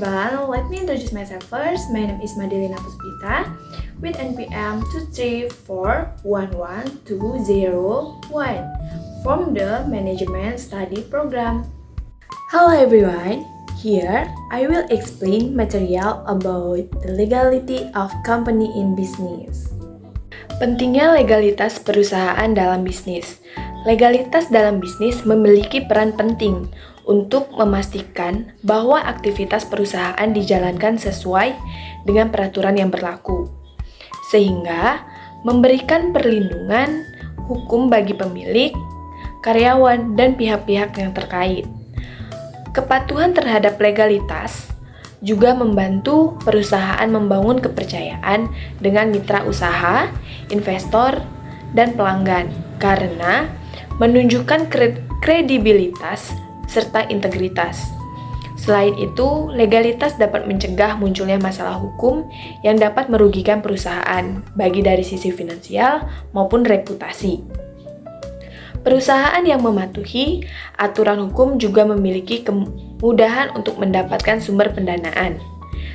everyone, let me introduce myself first. My name is Madelina Puspita with NPM 234112001 from the Management Study Program. Hello everyone, here I will explain material about the legality of company in business. Pentingnya legalitas perusahaan dalam bisnis. Legalitas dalam bisnis memiliki peran penting untuk memastikan bahwa aktivitas perusahaan dijalankan sesuai dengan peraturan yang berlaku, sehingga memberikan perlindungan hukum bagi pemilik, karyawan, dan pihak-pihak yang terkait. Kepatuhan terhadap legalitas juga membantu perusahaan membangun kepercayaan dengan mitra usaha, investor, dan pelanggan karena menunjukkan kredibilitas serta integritas. Selain itu, legalitas dapat mencegah munculnya masalah hukum yang dapat merugikan perusahaan, baik dari sisi finansial maupun reputasi. Perusahaan yang mematuhi aturan hukum juga memiliki kemudahan untuk mendapatkan sumber pendanaan,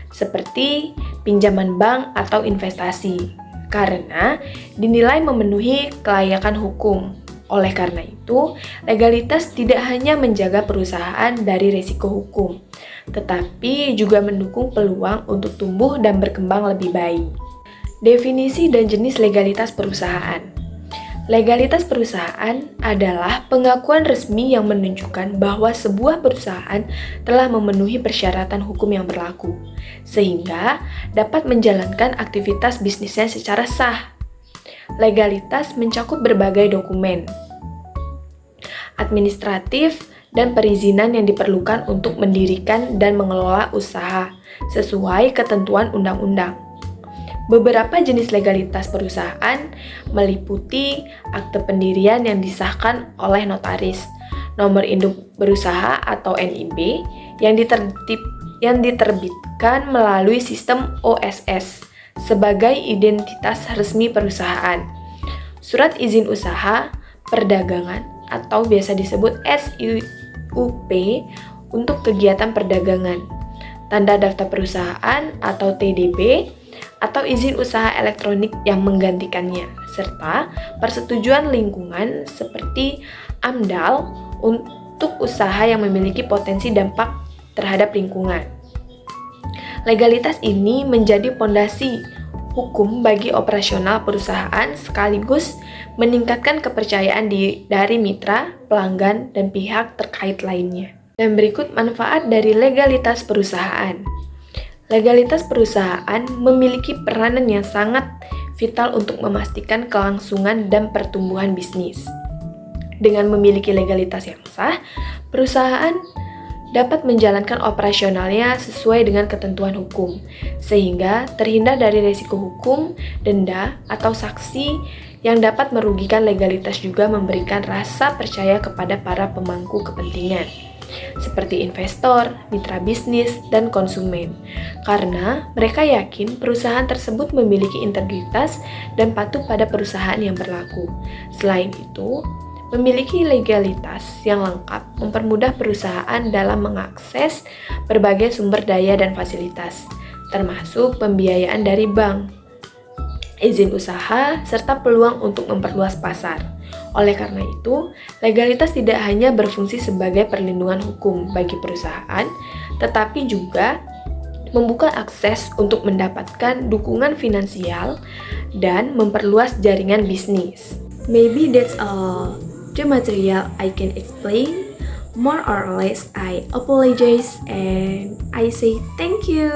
seperti pinjaman bank atau investasi, karena dinilai memenuhi kelayakan hukum. Oleh karena itu, legalitas tidak hanya menjaga perusahaan dari risiko hukum, tetapi juga mendukung peluang untuk tumbuh dan berkembang lebih baik. Definisi dan jenis legalitas perusahaan. Legalitas perusahaan adalah pengakuan resmi yang menunjukkan bahwa sebuah perusahaan telah memenuhi persyaratan hukum yang berlaku, sehingga dapat menjalankan aktivitas bisnisnya secara sah. Legalitas mencakup berbagai dokumen administratif dan perizinan yang diperlukan untuk mendirikan dan mengelola usaha sesuai ketentuan undang-undang. Beberapa jenis legalitas perusahaan meliputi akte pendirian yang disahkan oleh notaris, nomor induk berusaha atau NIB yang diterbitkan melalui sistem OSS sebagai identitas resmi perusahaan, surat izin usaha perdagangan atau biasa disebut SIUP untuk kegiatan perdagangan, tanda daftar perusahaan atau TDP atau izin usaha elektronik yang menggantikannya, serta persetujuan lingkungan seperti AMDAL untuk usaha yang memiliki potensi dampak terhadap lingkungan. Legalitas ini menjadi pondasi hukum bagi operasional perusahaan sekaligus meningkatkan kepercayaan dari mitra, pelanggan, dan pihak terkait lainnya. Dan berikut manfaat dari legalitas perusahaan. Legalitas perusahaan memiliki peranan yang sangat vital untuk memastikan kelangsungan dan pertumbuhan bisnis. Dengan memiliki legalitas yang sah, perusahaan dapat menjalankan operasionalnya sesuai dengan ketentuan hukum, sehingga terhindar dari risiko hukum, denda, atau sanksi yang dapat merugikan. Legalitas juga memberikan rasa percaya kepada para pemangku kepentingan, seperti investor, mitra bisnis, dan konsumen, karena mereka yakin perusahaan tersebut memiliki integritas dan patuh pada perusahaan yang berlaku. Selain itu, memiliki legalitas yang lengkap mempermudah perusahaan dalam mengakses berbagai sumber daya dan fasilitas, termasuk pembiayaan dari bank, izin usaha, serta peluang untuk memperluas pasar. Oleh karena itu, legalitas tidak hanya berfungsi sebagai perlindungan hukum bagi perusahaan, tetapi juga membuka akses untuk mendapatkan dukungan finansial dan memperluas jaringan bisnis. Maybe that's all the material I can explain. More or less, I apologize and I say thank you.